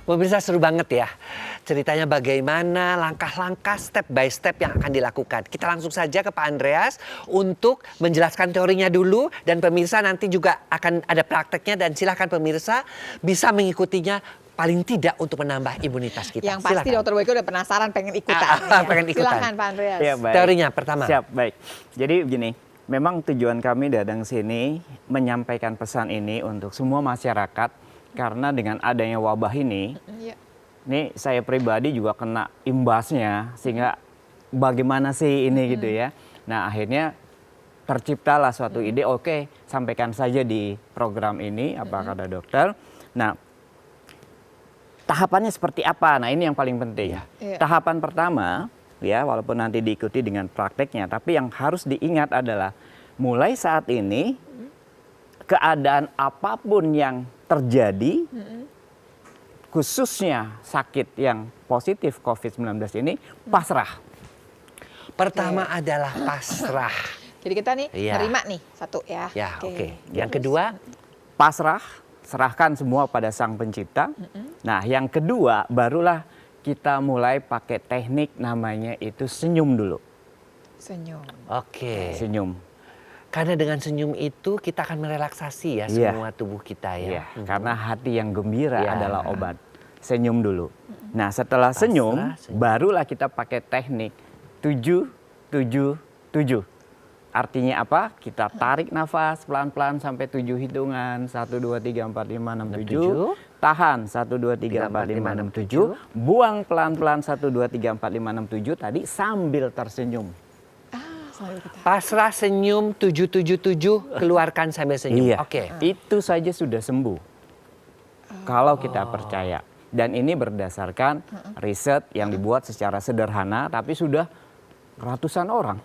Pemirsa, seru banget ya. Ceritanya bagaimana langkah-langkah step by step yang akan dilakukan. Kita langsung saja ke Pak Andreas untuk menjelaskan teorinya dulu. Dan pemirsa nanti juga akan ada prakteknya. Dan silahkan pemirsa bisa mengikutinya paling tidak untuk menambah imunitas kita. Yang pasti Dokter Boyke udah penasaran pengen ikutan. Pengen ikutan. Silahkan Pak Andreas. Ya, baik. Teorinya pertama. Siap, baik. Jadi begini, memang tujuan kami datang sini menyampaikan pesan ini untuk semua masyarakat. Karena dengan adanya wabah ini, ini saya pribadi juga kena imbasnya, sehingga bagaimana sih ini gitu ya. Nah akhirnya terciptalah suatu ide, oke sampaikan saja di program ini, apa kata dokter. Nah tahapannya seperti apa? Nah ini yang paling penting. Tahapan pertama, ya walaupun nanti diikuti dengan prakteknya, tapi yang harus diingat adalah mulai saat ini, keadaan apapun yang terjadi, khususnya sakit yang positif COVID-19 ini, pasrah. Pertama adalah pasrah. Jadi kita nih terima nih satu ya. Ya, oke. Yang kedua, pasrah, serahkan semua pada Sang Pencipta. Nah, yang kedua barulah kita mulai pakai teknik namanya itu senyum dulu. Senyum. Oke. Senyum. Karena dengan senyum itu kita akan merelaksasi ya semua tubuh kita ya. Karena hati yang gembira adalah obat. Senyum dulu. Nah setelah senyum, barulah kita pakai teknik 7-7-7. Artinya apa? Kita tarik nafas pelan-pelan sampai 7 hitungan. 1, 2, 3, 4, 5, 6, 7. Tahan 1, 2, 3, 4, 5, 6, 7. Buang pelan-pelan 1, 2, 3, 4, 5, 6, 7. Tadi sambil tersenyum. Pasrah, senyum, 7-7-7, keluarkan sambil senyum. Iya, Oke. itu saja sudah sembuh. Kalau kita percaya. Dan ini berdasarkan riset yang dibuat secara sederhana, tapi sudah ratusan orang.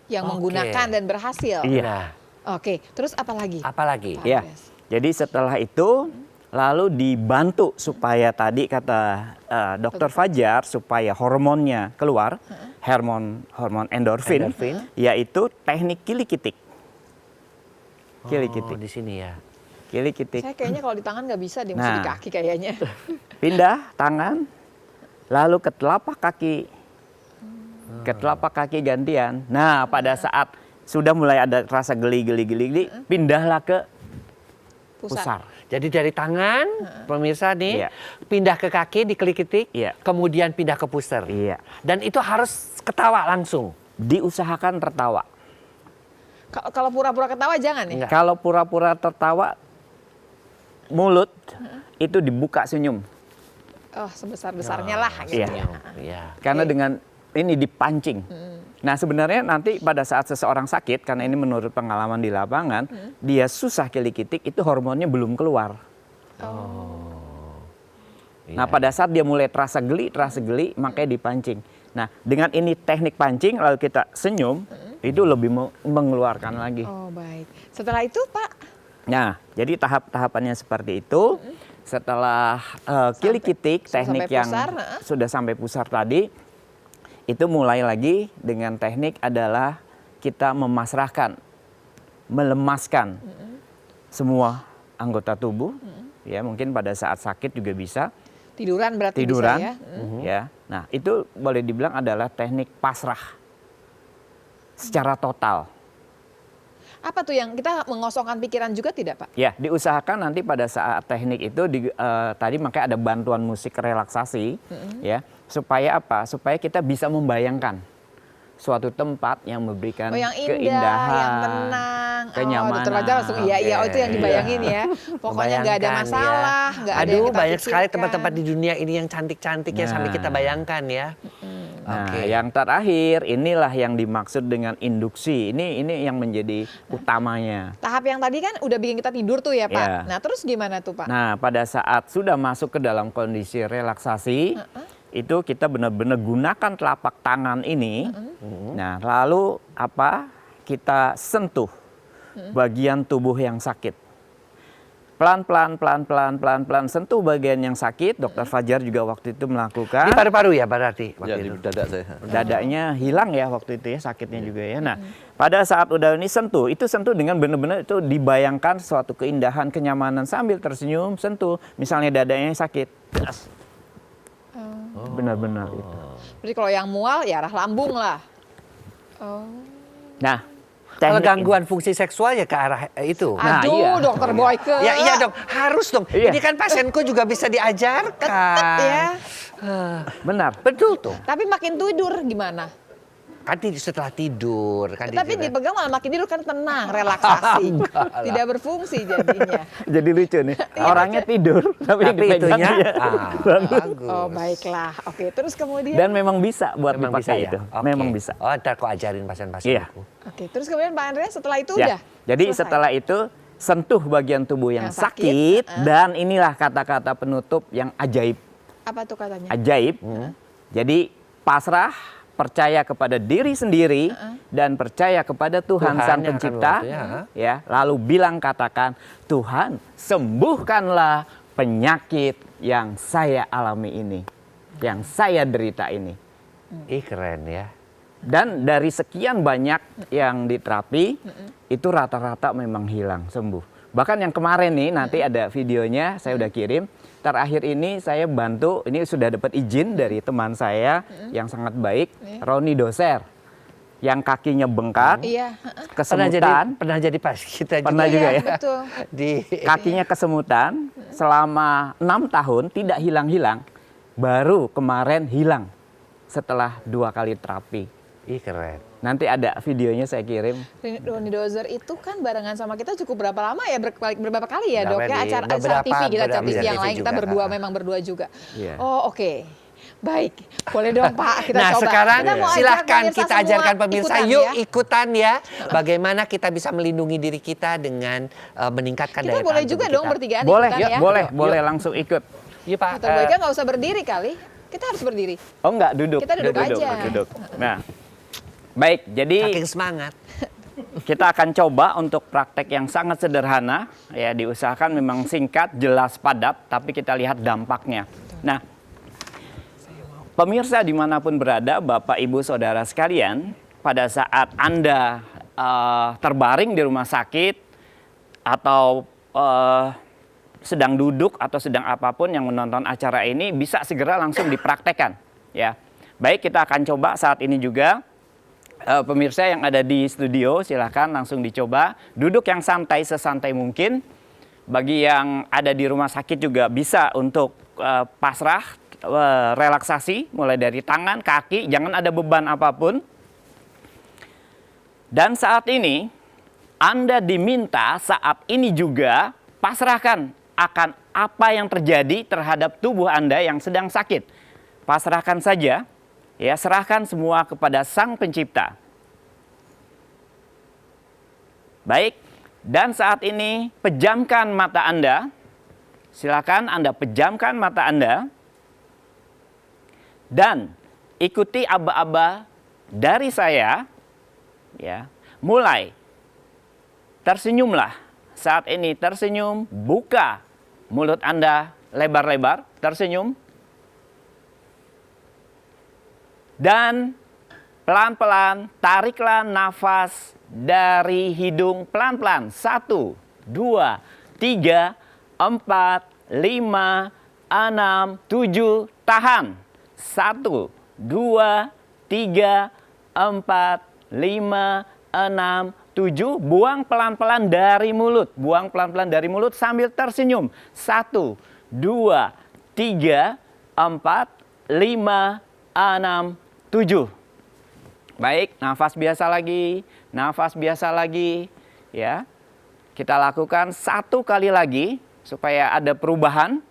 Yang menggunakan dan berhasil. Iya. Oke, terus apa lagi? Apalagi? Ya, jadi setelah itu lalu dibantu supaya tadi kata Dokter Fajar supaya hormonnya keluar, hormon endorfin, yaitu teknik kili-kitik. Kili-kitik. Di sini ya. Kili-kitik. Saya kayaknya kalau di tangan nggak bisa deh, mesti di kaki kayaknya. Pindah tangan, lalu ke telapak kaki. Ke telapak kaki gantian. Nah, pada saat sudah mulai ada rasa geli-geli, pindahlah ke pusar. Jadi dari tangan, pemirsa nih, pindah ke kaki, diklik-klik, kemudian pindah ke pusar. Dan itu harus ketawa langsung. Diusahakan tertawa. Kalau pura-pura ketawa jangan ya? Kalau pura-pura tertawa, mulut itu dibuka senyum. Oh, sebesar-besarnya lah gitu ya. Karena dengan ini dipancing. Nah sebenarnya nanti pada saat seseorang sakit, karena ini menurut pengalaman di lapangan, dia susah kili-kitik, itu hormonnya belum keluar. Nah pada saat dia mulai terasa geli, makanya dipancing. Nah dengan ini teknik pancing, lalu kita senyum, itu lebih mengeluarkan lagi. Oh baik. Setelah itu Pak? Nah jadi tahap-tahapannya seperti itu. Setelah kili-kitik, teknik yang sudah sampai pusar tadi, itu mulai lagi dengan teknik adalah kita memasrahkan, melemaskan semua anggota tubuh. Ya mungkin pada saat sakit juga bisa. Tiduran berarti bisa ya. Ya. Nah itu boleh dibilang adalah teknik pasrah secara total. Apa tuh yang kita mengosongkan pikiran juga tidak Pak? Ya diusahakan nanti pada saat teknik itu tadi makanya ada bantuan musik relaksasi ya. Supaya apa? Supaya kita bisa membayangkan suatu tempat yang memberikan yang indah, keindahan, yang tenang, kenyamanan. Dokter Fajar langsung itu yang dibayangin ya. Pokoknya nggak ada masalah, nggak ada yang kita banyak sekali tempat-tempat di dunia ini yang cantik-cantik ya sampai kita bayangkan ya. Nah, yang terakhir inilah yang dimaksud dengan induksi. Ini yang menjadi utamanya. Tahap yang tadi kan udah bikin kita tidur tuh ya Pak. Nah terus gimana tuh Pak? Nah pada saat sudah masuk ke dalam kondisi relaksasi, itu kita benar-benar gunakan telapak tangan ini. Nah lalu kita sentuh bagian tubuh yang sakit. Pelan-pelan sentuh bagian yang sakit. Dokter Fajar juga waktu itu melakukan. Di paru-paru ya berarti? Ya, di dada saya. Dadanya hilang ya waktu itu ya, sakitnya juga ya. Nah Pada saat udah ini sentuh, itu sentuh dengan benar-benar itu dibayangkan suatu keindahan, kenyamanan sambil tersenyum, sentuh. Misalnya dadanya sakit. Das. Benar-benar itu. Berarti kalau yang mual ya arah lambung lah. Oh. Nah, Kalau teknik gangguan fungsi seksual ya ke arah itu. Nah, Aduh, iya. dokter Boyke. Ya iya dong, harus dong. Iya. Ini kan pasienku juga bisa diajarkan. Ya. benar. Betul tuh. Tapi makin tidur gimana? Kan setelah tidur. Kan Tapi sudah- dipegang malah makin tidur kan tenang, relaksasi. Enggak lah. Tidak berfungsi jadinya. Jadi lucu nih. Orangnya tidur, tapi, yang Tapi dipegang itunya dia. bagus. Oh baiklah, oke. Terus kemudian, Dan memang bisa buat Memang bisa dipakai ya? itu. Oke. Memang bisa. Oh, ntar kau ajarin pasien-pasienku. oke. Terus kemudian Pak Andreas setelah itu Ya. udah. Jadi selesai? setelah itu sentuh bagian tubuh yang, Yang sakit, sakit, dan inilah kata-kata penutup yang ajaib. Apa tuh katanya? Ajaib. Jadi pasrah, percaya kepada diri sendiri dan percaya kepada Tuhan, Tuhan Sang yang akan Pencipta. membantu, Ya, lalu bilang katakan, Tuhan sembuhkanlah penyakit yang saya alami ini, yang saya derita ini. Ih keren ya. Dan dari sekian banyak yang diterapi, itu rata-rata memang hilang, sembuh. Bahkan yang kemarin nih, nanti ada videonya, saya udah kirim. Terakhir ini saya bantu, ini sudah dapat izin dari teman saya yang sangat baik, Roni Doser. Yang kakinya bengkak, Iya. kesemutan, Pernah jadi pas kita Pernah juga juga Iya, ya? betul. di kakinya kesemutan selama 6 tahun tidak hilang-hilang, baru kemarin hilang setelah 2 kali terapi. Ih keren. Nanti ada videonya saya kirim. Roni Dozer itu kan barengan sama kita cukup berapa lama ya? Berapa kali ya dok? Berapa Ya di- acara beberapa- TV kita, acara TV beberapa yang TV lain kita juga, berdua, ha. memang berdua juga. Iya. Oh oke. Baik, boleh dong Pak kita Nah coba. sekarang Kita mau ajak silahkan pemirsa kita semua ajarkan pemirsa, ikutan yuk ya. ikutan ya. Bagaimana kita bisa melindungi diri kita dengan meningkatkan Kita daya boleh tahan juga tubuh dong kita. bertigaan Boleh, ikutan ya. boleh, Yuk, boleh yuk. langsung ikut. Iya Pak. Dokter Boyke nggak usah berdiri kali. Kita harus berdiri. Oh enggak, duduk. Kita duduk aja. Duduk. Nah, baik. Jadi Saking semangat. kita akan coba untuk praktek yang sangat sederhana, ya diusahakan memang singkat, jelas, padat, tapi kita lihat dampaknya. Nah, pemirsa dimanapun berada, Bapak, Ibu, Saudara sekalian, pada saat Anda terbaring di rumah sakit atau sedang duduk atau sedang apapun yang menonton acara ini, bisa segera langsung dipraktekkan. Ya, baik, kita akan coba saat ini juga. Pemirsa yang ada di studio, silahkan langsung dicoba. Duduk yang santai, sesantai mungkin. Bagi yang ada di rumah sakit juga bisa untuk pasrah, relaksasi, mulai dari tangan, kaki, jangan ada beban apapun. Dan saat ini, Anda diminta saat ini juga pasrahkan akan apa yang terjadi terhadap tubuh Anda yang sedang sakit. Pasrahkan saja. Ya, serahkan semua kepada Sang Pencipta. Baik, dan saat ini pejamkan mata Anda. Silakan Anda pejamkan mata Anda. Dan ikuti aba-aba dari saya. Ya, mulai. Tersenyumlah. Saat ini tersenyum, buka mulut Anda lebar-lebar, tersenyum. Dan pelan-pelan tariklah nafas dari hidung pelan-pelan. 1, 2, 3, 4, 5, 6, 7. Tahan. 1, 2, 3, 4, 5, 6, 7. Buang pelan-pelan dari mulut. Buang pelan-pelan dari mulut sambil tersenyum. 1, 2, 3, 4, 5, 6, 7. Baik, nafas biasa lagi, nafas biasa lagi, ya. Kita lakukan 1 kali lagi supaya ada perubahan.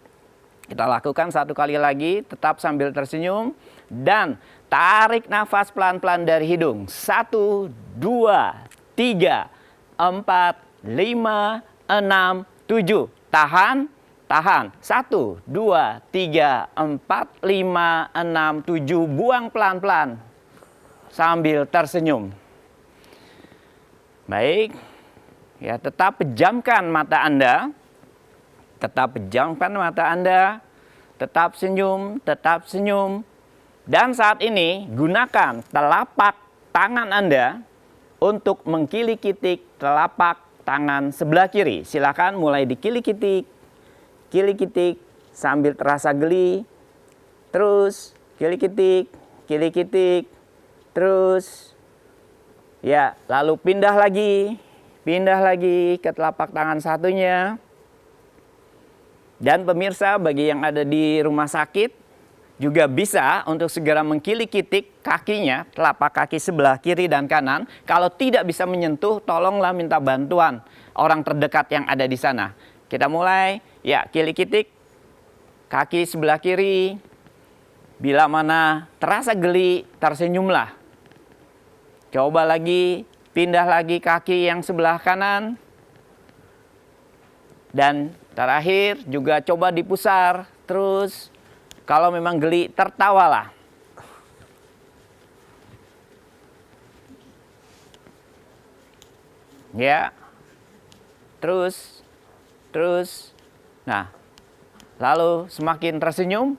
Kita lakukan 1 kali lagi, tetap sambil tersenyum dan tarik nafas pelan-pelan dari hidung. 1, 2, 3, 4, 5, 6, 7. Tahan. Tahan. 1, 2, 3, 4, 5, 6, 7. Buang pelan-pelan sambil tersenyum. Baik. Ya, tetap pejamkan mata Anda. Tetap pejamkan mata Anda. Tetap senyum, tetap senyum. Dan saat ini gunakan telapak tangan Anda untuk mengkilik-kitik telapak tangan sebelah kiri. Silakan mulai dikilik-kitik, kilik-kitik sambil terasa geli. Terus kilik-kitik, terus ya, lalu pindah lagi ke telapak tangan satunya. Dan pemirsa, bagi yang ada di rumah sakit juga bisa untuk segera mengkilik-kitik kakinya, telapak kaki sebelah kiri dan kanan. Kalau tidak bisa menyentuh, tolonglah minta bantuan orang terdekat yang ada di sana. Kita mulai, ya, kilik-kitik kaki sebelah kiri. Bila mana terasa geli, tersenyumlah. Coba lagi, pindah lagi kaki yang sebelah kanan. Dan terakhir juga coba dipusar. Terus kalau memang geli, tertawalah. Ya. Terus. Nah, lalu semakin tersenyum.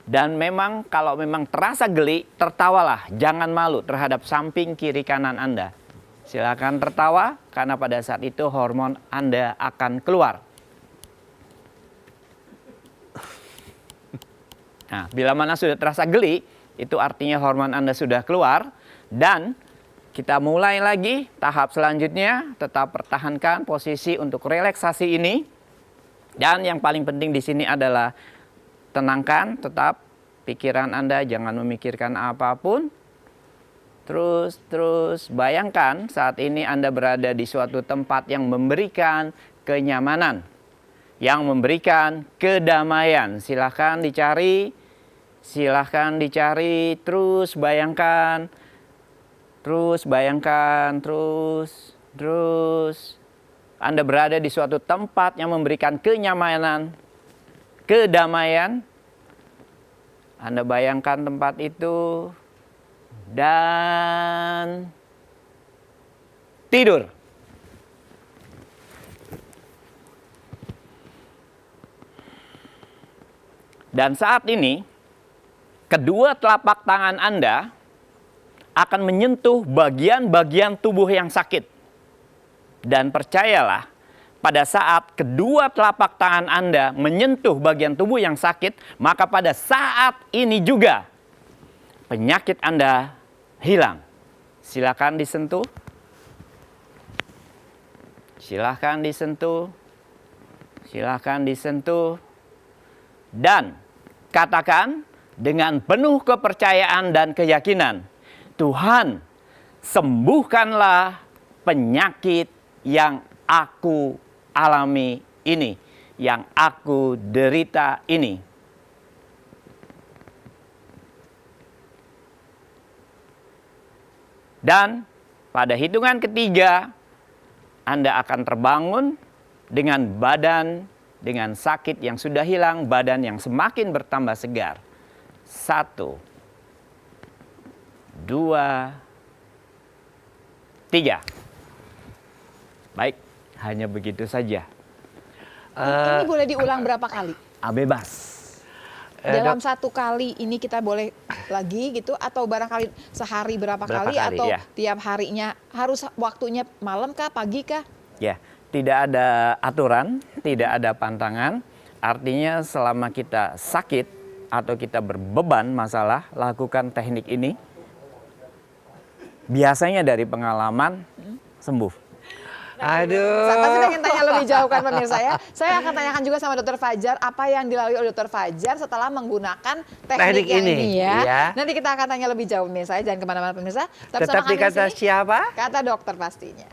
Dan memang kalau memang terasa geli, tertawalah. Jangan malu terhadap samping kiri kanan Anda. Silakan tertawa karena pada saat itu hormon Anda akan keluar. Nah, bila mana sudah terasa geli, itu artinya hormon Anda sudah keluar. Dan kita mulai lagi tahap selanjutnya, tetap pertahankan posisi untuk relaksasi ini. Dan yang paling penting di sini adalah tenangkan tetap pikiran Anda, jangan memikirkan apapun. Terus bayangkan saat ini Anda berada di suatu tempat yang memberikan kenyamanan, yang memberikan kedamaian. Silahkan dicari, terus bayangkan, terus. Anda berada di suatu tempat yang memberikan kenyamanan, kedamaian. Anda bayangkan tempat itu dan tidur. Dan saat ini, kedua telapak tangan Anda akan menyentuh bagian-bagian tubuh yang sakit. Dan percayalah, pada saat kedua telapak tangan Anda menyentuh bagian tubuh yang sakit, maka pada saat ini juga penyakit Anda hilang. Silakan disentuh. Silakan disentuh. Silakan disentuh. Dan katakan dengan penuh kepercayaan dan keyakinan, Tuhan, sembuhkanlah penyakit yang aku alami ini, yang aku derita ini. Dan pada hitungan ketiga, Anda akan terbangun dengan badan, dengan sakit yang sudah hilang, badan yang semakin bertambah segar. 1, 2, 3. Baik, hanya begitu saja. Ini boleh diulang berapa kali? Bebas. Dalam satu kali ini kita boleh lagi gitu, atau barangkali sehari berapa kali, atau ya. tiap harinya harus waktunya malam kah, pagi kah? Ya, tidak ada aturan, tidak ada pantangan. Artinya selama kita sakit atau kita berbeban masalah, lakukan teknik ini. Biasanya dari pengalaman sembuh. Aduh. Saya pasti pengen tanya lebih jauh kan pemirsa ya. Saya akan tanyakan juga sama Dokter Fajar apa yang dilalui oleh Dokter Fajar setelah menggunakan teknik yang ini ya. Iya. Nanti kita akan tanya lebih jauh pemirsa, jangan kemana-mana pemirsa. Tetap di Kata Siapa? Kata Dokter pastinya.